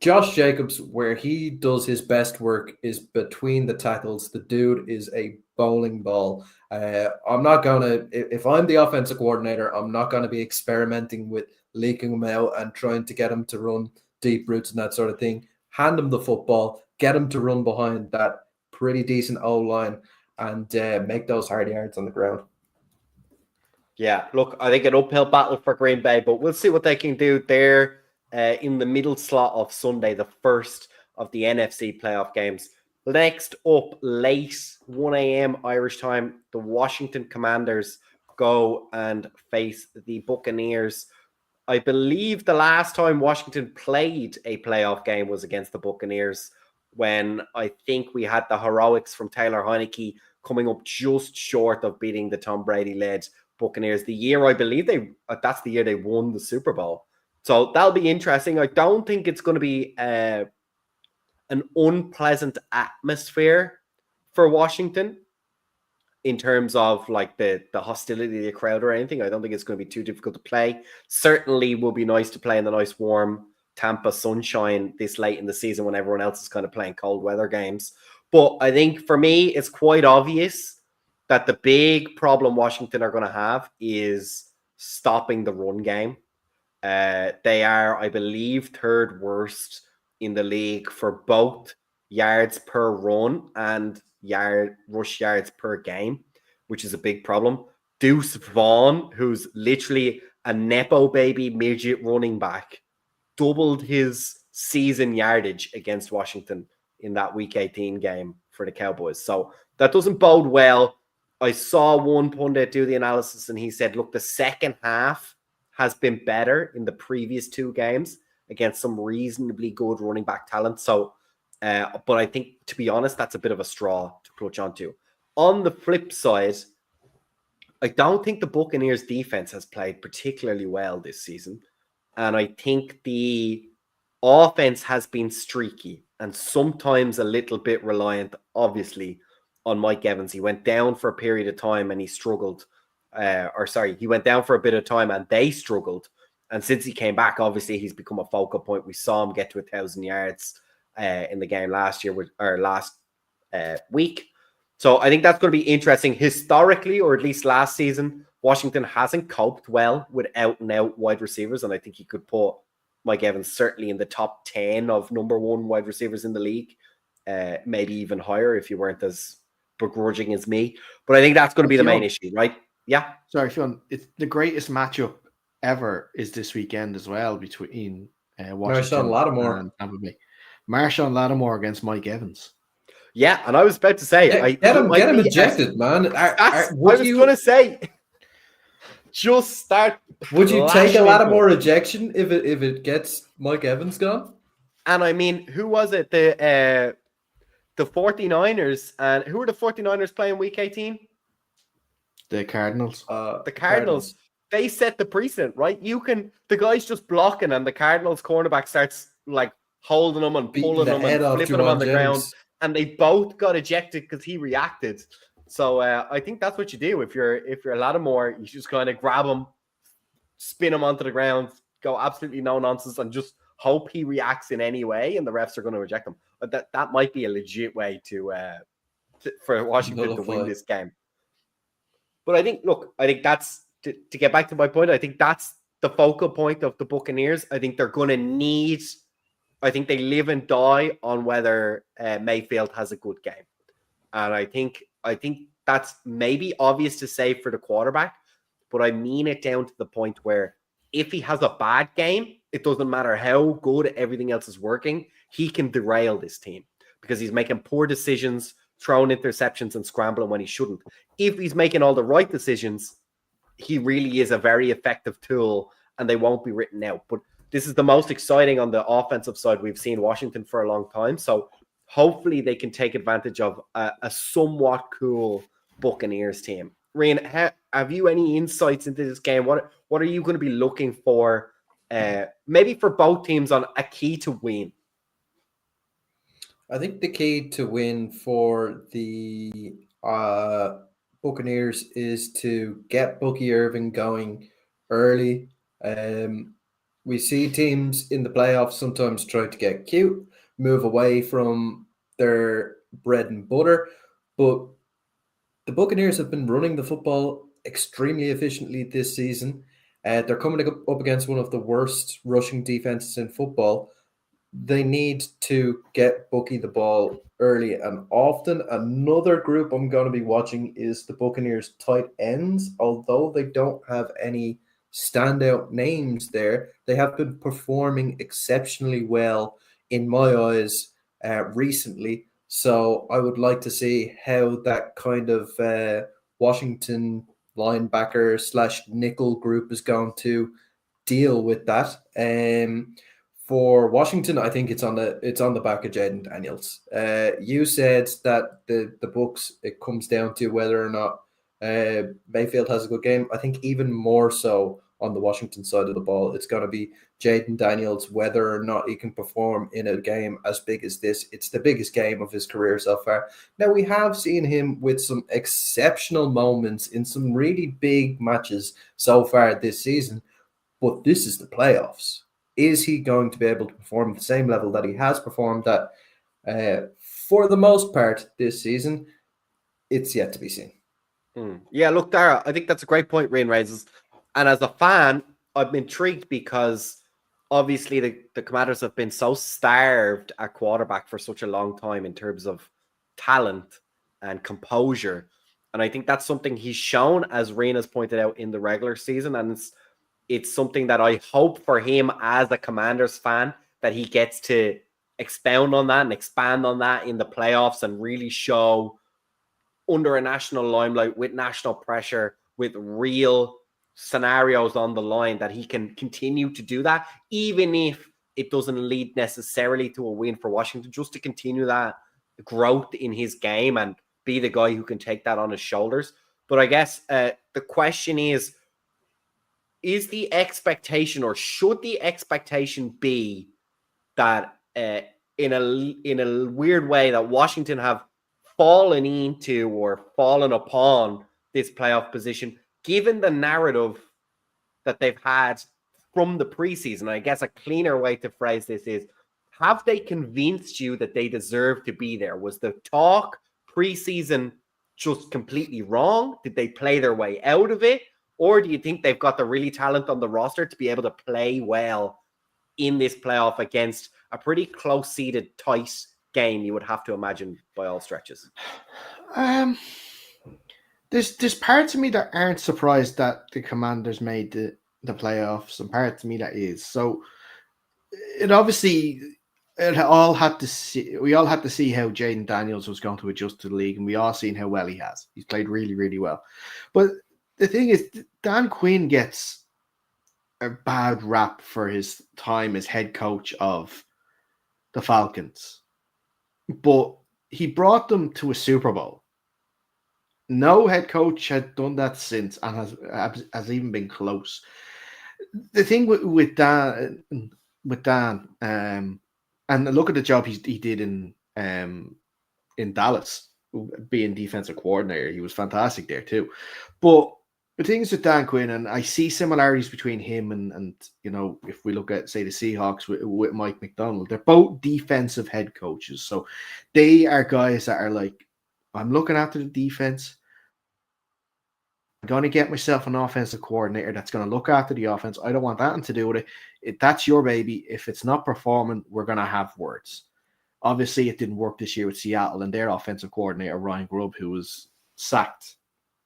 Josh Jacobs, where he does his best work is between the tackles. The dude is a bowling ball. I'm not going to, if I'm the offensive coordinator, I'm not going to be experimenting with leaking him out and trying to get him to run deep routes and that sort of thing. Hand him the football, get him to run behind that pretty decent O-line and make those hard yards on the ground. Yeah, look, I think an uphill battle for Green Bay, but we'll see what they can do there. In the middle slot of Sunday, the first of the NFC playoff games. Next up, late 1 a.m. Irish time, the Washington Commanders go and face the Buccaneers. I believe the last time Washington played a playoff game was against the Buccaneers, when I think we had the heroics from Taylor Heineke coming up just short of beating the Tom Brady-led Buccaneers. The year, I believe that's the year they won the Super Bowl. So that'll be interesting. I don't think it's going to be an unpleasant atmosphere for Washington in terms of like the hostility of the crowd or anything. I don't think it's going to be too difficult to play. Certainly will be nice to play in the nice warm Tampa sunshine this late in the season when everyone else is kind of playing cold weather games. But I think for me, it's quite obvious that the big problem Washington are going to have is stopping the run game. They are, I believe, third worst in the league for both yards per run and rush yards per game, which is a big problem. Deuce Vaughn, who's literally a Nepo baby midget running back, doubled his season yardage against Washington in that Week 18 game for the Cowboys. So that doesn't bode well. I saw one pundit do the analysis and he said, look, the second half has been better in the previous two games against some reasonably good running back talent. So, but I think, to be honest, that's a bit of a straw to clutch onto. On the flip side, I don't think the Buccaneers defense has played particularly well this season. And I think the offense has been streaky and sometimes a little bit reliant, obviously, on Mike Evans. He went down for a period of time and he struggled. He went down for a bit of time and they struggled. And since he came back, obviously, he's become a focal point. We saw him get to 1,000 yards in the game last week. So I think that's going to be interesting. Historically, or at least last season, Washington hasn't coped well with out-and-out wide receivers, and I think he could put Mike Evans certainly in the top 10 of number one wide receivers in the league, maybe even higher if you weren't as begrudging as me. But I think that's going to be the main issue, right? Yeah. Sorry, Sean. It's the greatest matchup ever is this weekend as well between Washington and Tampa Bay. Marshawn Lattimore against Mike Evans. Yeah, and I was about to say, get him ejected, man. I was going to say, just start. Would you take a Lattimore ejection if it gets Mike Evans gone? And I mean, who was it? The 49ers. And who are the 49ers playing Week 18? The Cardinals. The Cardinals. They set the precedent, right? The guy's just blocking, and the Cardinals cornerback starts like holding him and pulling him and flipping him on the ground. And they both got ejected because he reacted. So I think that's what you do if you're Lattimore. You just kind of grab him, spin him onto the ground, go absolutely no nonsense, and just hope he reacts in any way, and the refs are going to eject him. But that might be a legit way for Washington to win this game. But I think that's to get back to my point. I think that's the focal point of the Buccaneers. I think they're going to need. I think they live and die on whether Mayfield has a good game, and I think that's maybe obvious to say for the quarterback, but I mean it down to the point where if he has a bad game, it doesn't matter how good everything else is working, he can derail this team because he's making poor decisions, throwing interceptions and scrambling when he shouldn't. If he's making all the right decisions, he really is a very effective tool and they won't be written out. But this is the most exciting on the offensive side we've seen Washington for a long time. So hopefully they can take advantage of a somewhat cool Buccaneers team. Rian, have you any insights into this game? What are you going to be looking for, maybe for both teams, on a key to win? I think the key to win for the Buccaneers is to get Bucky Irving going early. We see teams in the playoffs sometimes try to get cute, move away from their bread and butter, but the Buccaneers have been running the football extremely efficiently this season. They're coming up against one of the worst rushing defenses in football. They need to get Bucky the ball early and often. Another group I'm going to be watching is the Buccaneers tight ends. Although they don't have any standout names there, they have been performing exceptionally well in my eyes recently. So I would like to see how that kind of Washington linebacker / nickel group is going to deal with that. For Washington, I think it's on the back of Jaden Daniels. You said that the Bucs, it comes down to whether or not Mayfield has a good game. I think even more so on the Washington side of the ball. It's going to be Jaden Daniels, whether or not he can perform in a game as big as this. It's the biggest game of his career so far. Now, we have seen him with some exceptional moments in some really big matches so far this season, but this is the playoffs. Is he going to be able to perform at the same level that he has performed at for the most part this season? It's yet to be seen. Yeah, look, Dara, I think that's a great point Rain raises. And as a fan, I'm intrigued because obviously the Commanders have been so starved at quarterback for such a long time in terms of talent and composure. And I think that's something he's shown, as Rain has pointed out, in the regular season. And it's something that I hope for him as a Commanders fan, that he gets to expound on that and expand on that in the playoffs and really show under a national limelight with national pressure, with real scenarios on the line, that he can continue to do that, even if it doesn't lead necessarily to a win for Washington, just to continue that growth in his game and be the guy who can take that on his shoulders. But I guess the question is the expectation, or should the expectation be that in a weird way that Washington have fallen into or fallen upon this playoff position, given the narrative that they've had from the preseason? I guess a cleaner way to phrase this is, have they convinced you that they deserve to be there? Was the talk preseason just completely wrong? Did they play their way out of it? Or do you think they've got the really talent on the roster to be able to play well in this playoff against a pretty close-seeded, tight game, you would have to imagine, by all stretches? There's parts of me that aren't surprised that the Commanders made the playoffs, and parts of me that is. So we all had to see how Jaden Daniels was going to adjust to the league, and we all seen how well he has. He's played really, really well. But the thing is, Dan Quinn gets a bad rap for his time as head coach of the Falcons, but he brought them to a Super Bowl. No head coach had done that since, and has even been close. The thing with Dan, and look at the job he did in Dallas, being defensive coordinator. He was fantastic there too. But the thing is with Dan Quinn, and I see similarities between him and if we look at, say, the Seahawks with Mike McDonald, they're both defensive head coaches. So they are guys that are like, I'm looking after the defense. I'm going to get myself an offensive coordinator that's going to look after the offense. I don't want that to do with it. That's your baby. If it's not performing, we're going to have words. Obviously, it didn't work this year with Seattle and their offensive coordinator, Ryan Grubb, who was sacked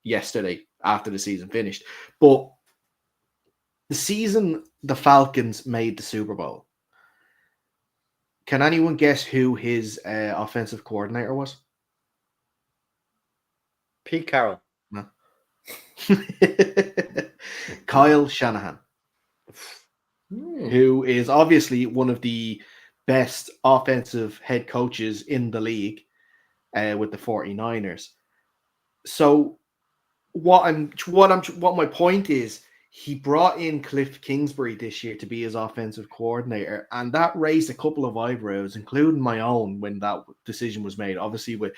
yesterday after the season finished. But the season the Falcons made the Super Bowl, can anyone guess who his offensive coordinator was? Pete Carroll. No. Kyle Shanahan, who is obviously one of the best offensive head coaches in the league with the 49ers. So what my point is, he brought in Cliff Kingsbury this year to be his offensive coordinator, and that raised a couple of eyebrows, including my own, when that decision was made. Obviously, with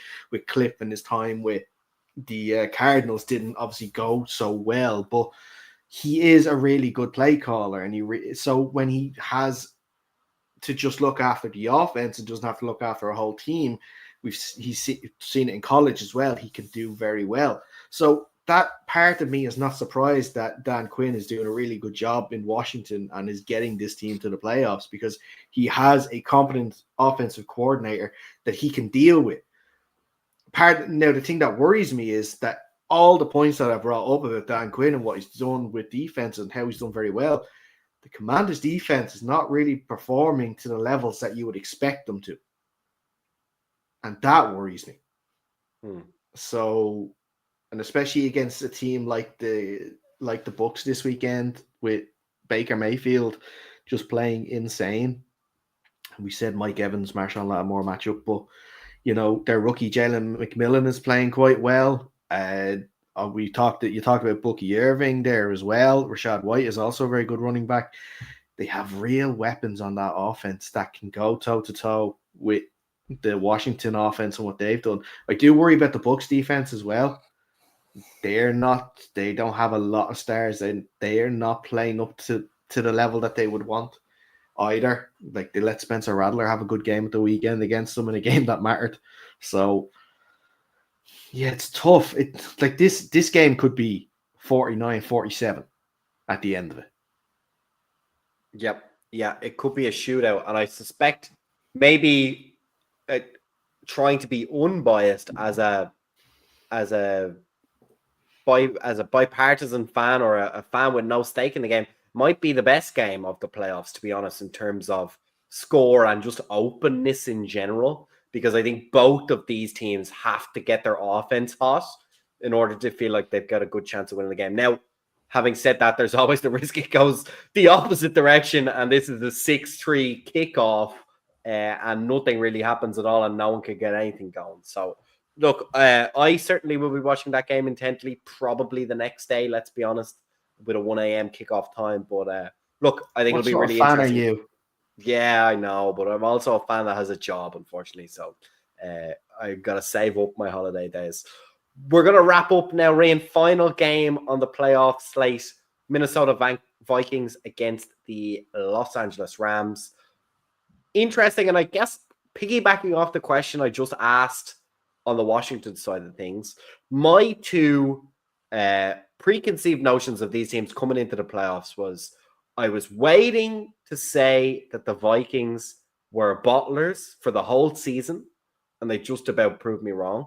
Cliff and his time with the Cardinals didn't obviously go so well, but he is a really good play caller, and so when he has to just look after the offense and doesn't have to look after a whole team, he's seen it in college as well. He can do very well. So that part of me is not surprised that Dan Quinn is doing a really good job in Washington and is getting this team to the playoffs, because he has a competent offensive coordinator that he can deal with. Now, the thing that worries me is that all the points that I brought up about Dan Quinn and what he's done with defense and how he's done very well, the Commanders' defense is not really performing to the levels that you would expect them to. And that worries me. So, and especially against a team like the Bucs this weekend, with Baker Mayfield just playing insane. We said Mike Evans, Marshawn Lattimore matchup, but their rookie Jalen McMillan is playing quite well. You talked about Bucky Irving there as well. Rashad White is also a very good running back. They have real weapons on that offense that can go toe to toe with the Washington offense and what they've done. I do worry about the Bucs defense as well. They don't have a lot of stars, and they are not playing up to the level that they would want either. Like, they let Spencer Rattler have a good game at the weekend against them in a game that mattered. So yeah, it's tough. It's like this game could be 49-47 at the end of it. Yep. Yeah, it could be a shootout. And I suspect maybe trying to be unbiased as a bipartisan fan or a fan with no stake in the game might be the best game of the playoffs, to be honest, in terms of score and just openness in general, because I think both of these teams have to get their offense hot in order to feel like they've got a good chance of winning the game. Now, having said that, there's always the risk it goes the opposite direction, and this is a 6-3 kickoff, and nothing really happens at all, and no one can get anything going. So, look, I certainly will be watching that game intently, probably the next day, let's be honest, with a 1 a.m. kickoff time. But look, I think What it'll be sort really of fan interesting. are you? Yeah, I know, but I'm also a fan that has a job, unfortunately. So I got to save up my holiday days. We're going to wrap up now, Ryan. Final game on the playoff slate. Minnesota Vikings against the Los Angeles Rams. Interesting, and I guess piggybacking off the question I just asked on the Washington side of things, my two preconceived notions of these teams coming into the playoffs was I was waiting to say that the Vikings were bottlers for the whole season, and they just about proved me wrong.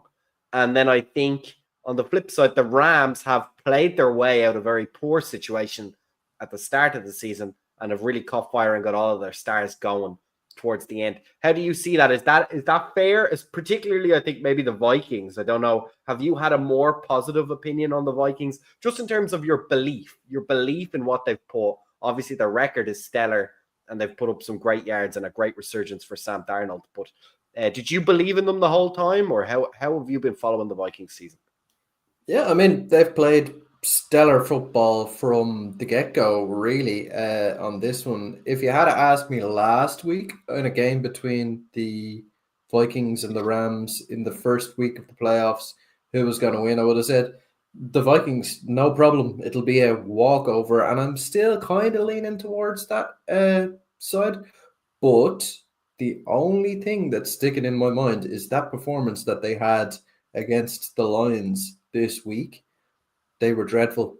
And then I think on the flip side, the Rams have played their way out of a very poor situation at the start of the season and have really caught fire and got all of their stars going towards the end. How do you see that? Is that fair? Is particularly, I think, maybe the Vikings. I don't know. Have you had a more positive opinion on the Vikings, just in terms of your belief in what they've put? Obviously, their record is stellar, and they've put up some great yards and a great resurgence for Sam Darnold. But did you believe in them the whole time, or how have you been following the Vikings season? Yeah, I mean, they've played stellar football from the get-go, really, on this one. If you had to ask me last week in a game between the Vikings and the Rams in the first week of the playoffs, who was going to win, I would have said the Vikings, no problem. It'll be a walkover, and I'm still kind of leaning towards that side. But the only thing that's sticking in my mind is that performance that they had against the Lions this week. They were dreadful.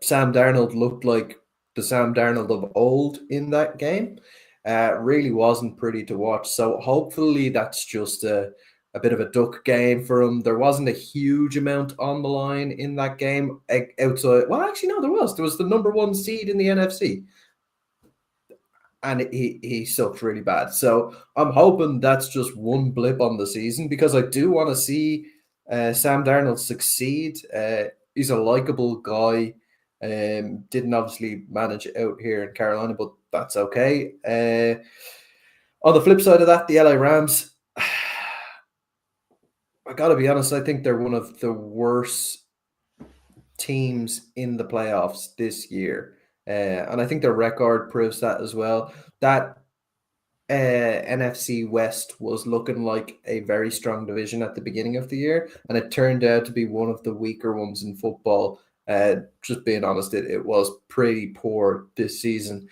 Sam Darnold looked like the Sam Darnold of old in that game. Really wasn't pretty to watch. So hopefully that's just a bit of a duck game for him. There wasn't a huge amount on the line in that game outside. Well, actually, no, there was. There was the number one seed in the NFC. And he sucked really bad. So I'm hoping that's just one blip on the season, because I do want to see Sam Darnold succeed. He's a likable guy. Didn't obviously manage it out here in Carolina, but that's okay. On the flip side of that, the LA Rams, I got to be honest, I think they're one of the worst teams in the playoffs this year. And I think their record proves that as well. That NFC West was looking like a very strong division at the beginning of the year, and it turned out to be one of the weaker ones in football. Just being honest, it was pretty poor this season.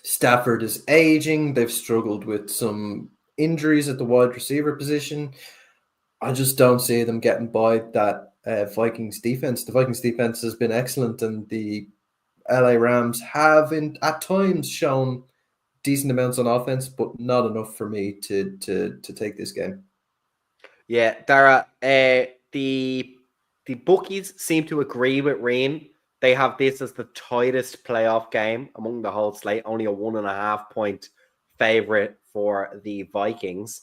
Stafford is aging. They've struggled with some injuries at the wide receiver position. I just don't see them getting by that Vikings defense. The Vikings defense has been excellent, and the LA Rams have at times shown decent amounts on offense, but not enough for me to take this game. Yeah, Dara, the bookies seem to agree with Rain. They have this as the tightest playoff game among the whole slate, only a 1.5 point favorite for the Vikings.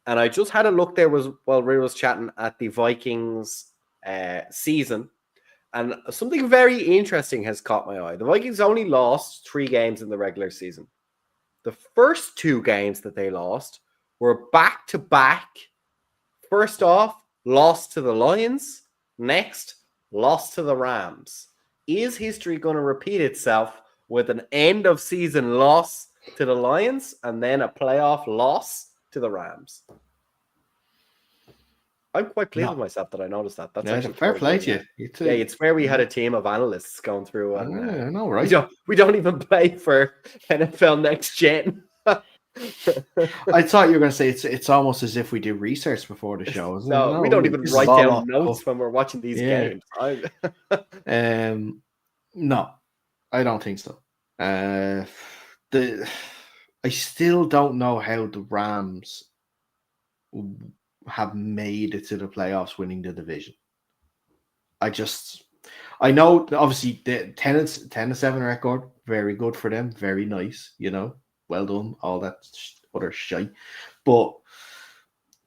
And I just had a look there while Ray was chatting at the Vikings season, and something very interesting has caught my eye. The Vikings only lost 3 games in the regular season. The first 2 games that they lost were back-to-back. First off, lost to the Lions, Next, lost to the Rams. Is history going to repeat itself with an end of season loss to the Lions and then a playoff loss to the Rams? I'm quite pleased with myself that I noticed that. That's actually fair play to you. you. It's where we had a team of analysts going through. I And, know, right? We don't even play for NFL Next Gen. I thought you were going to say it's almost as if we do research before the show. Isn't No, it? we don't even write down notes when we're watching these games. No, I don't think so. I still don't know how the Rams have made it to the playoffs winning the division. I know obviously the 10-7 record, very good for them, very nice, well done, all that other shite.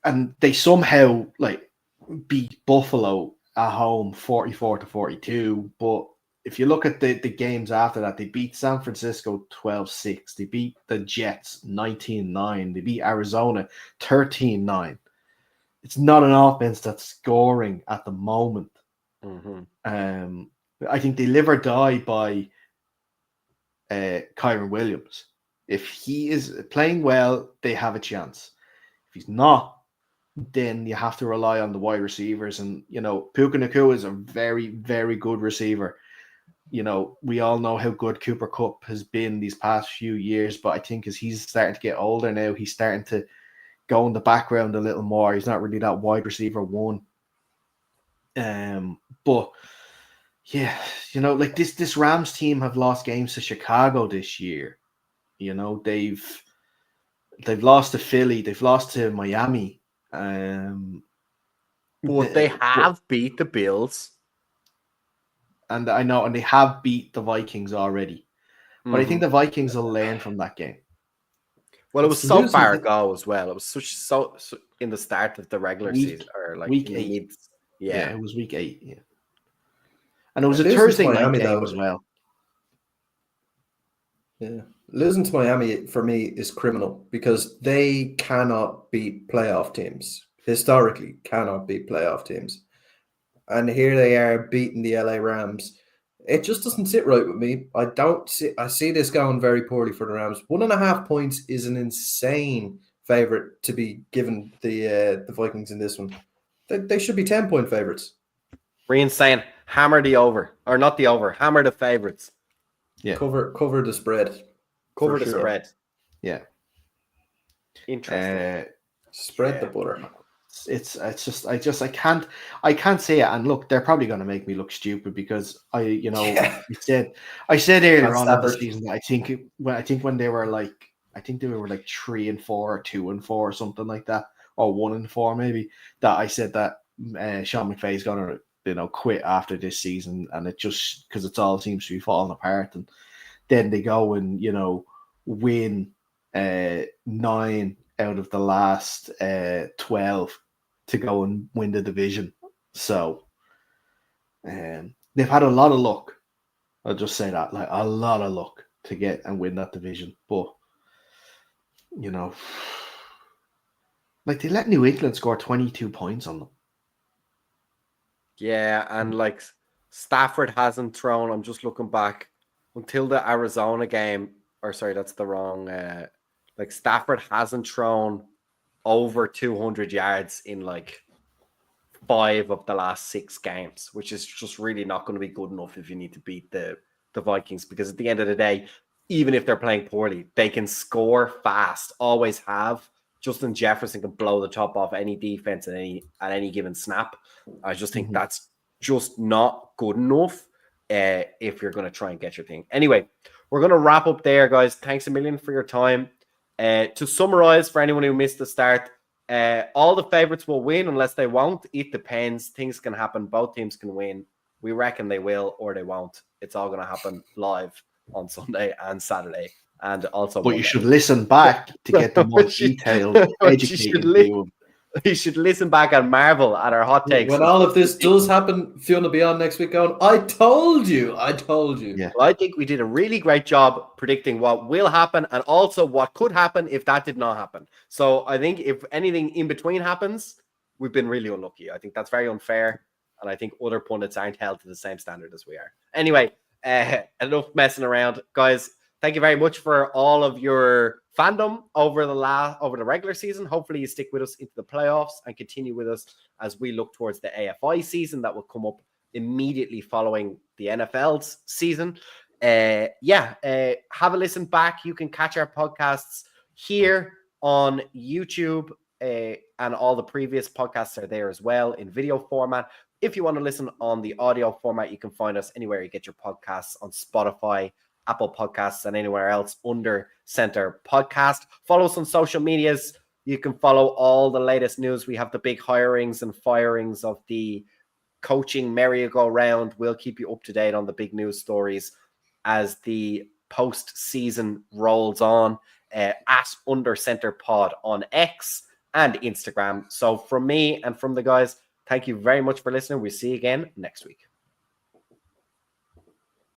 And they somehow beat Buffalo at home 44-42, but if you look at the games after that, they beat San Francisco 12-6, they beat the Jets 19-9, they beat Arizona 13-9. It's not an offense that's scoring at the moment. Mm-hmm. I think they live or die by Kyron Williams. If he is playing well, they have a chance. If he's not, then you have to rely on the wide receivers. And, Puka Nacua is a very, very good receiver. We all know how good Cooper Kupp has been these past few years, but I think as he's starting to get older now, he's starting to go in the background a little more. He's not really that wide receiver one. But yeah, this Rams team have lost games to Chicago this year. They've lost to Philly, they've lost to Miami. But they have beat the Bills. And I know, and they have beat the Vikings already. But I think the Vikings will learn from that game. Well, it was so far ago as well. It was so in the start of the regular season, or week 8. Yeah, it was week 8. Yeah, and it was a Thursday night game as well. Yeah, losing to Miami for me is criminal because they cannot beat playoff teams. Historically, cannot beat playoff teams, and here they are beating the LA Rams. It just doesn't sit right with me. I see this going very poorly for the Rams. 1.5 points is an insane favorite to be given the Vikings in this one. They should be 10-point favorites. Rian's saying hammer the over, or not the over, hammer the favorites. Yeah, cover the spread. Cover the spread. Yeah, interesting. Spread the butter. I can't say it. And look, they're probably going to make me look stupid because I said earlier on in the season that I think when they were like 3-4 or 2-4 or something like that, or 1-4 maybe, that I said that Sean McVay is going to quit after this season, and it just because it all seems to be falling apart, and then they go and win 9 out of the last 12 to go and win the division. So they've had a lot of luck. I'll just say that, a lot of luck to get and win that division. But they let New England score 22 points on them. Yeah, and Stafford hasn't thrown. I'm just looking back until the Arizona game. Or sorry, that's the wrong. Stafford hasn't thrown over 200 yards in 5 of the last 6 games, which is just really not going to be good enough if you need to beat the Vikings, because at the end of the day, even if they're playing poorly, they can score fast, always have. Justin Jefferson can blow the top off any defense at any given snap. I just think that's just not good enough if you're going to try and get your thing. Anyway, we're going to wrap up there, guys. Thanks a million for your time. To summarize, for anyone who missed the start, all the favorites will win unless they won't. It depends. Things can happen. Both teams can win. We reckon they will or they won't. It's all going to happen live on Sunday and Saturday. And also, but Monday. You should listen back to get the more detailed, educated view. You should listen back and marvel at our hot takes. When all of this does happen, Fiona will be on next week going, I told you. Yeah. Well, I think we did a really great job predicting what will happen and also what could happen if that did not happen. So I think if anything in between happens, we've been really unlucky. I think that's very unfair. And I think other pundits aren't held to the same standard as we are. Anyway, enough messing around. Guys, thank you very much for all of your fandom over the regular season. Hopefully you stick with us into the playoffs and continue with us as we look towards the AFI season that will come up immediately following the NFL's season. Have a listen back. You can catch our podcasts here on YouTube, and all the previous podcasts are there as well in video format. If you want to listen on the audio format, you can find us anywhere you get your podcasts, on Spotify, Apple Podcasts, and anywhere else under Center Podcast. Follow us on social medias. You can follow all the latest news. We have the big hirings and firings of the coaching merry-go-round. We'll keep you up to date on the big news stories as the post-season rolls on, at under Center Pod on X and Instagram. So from me and from the guys, thank you very much for listening. We'll see you again next week.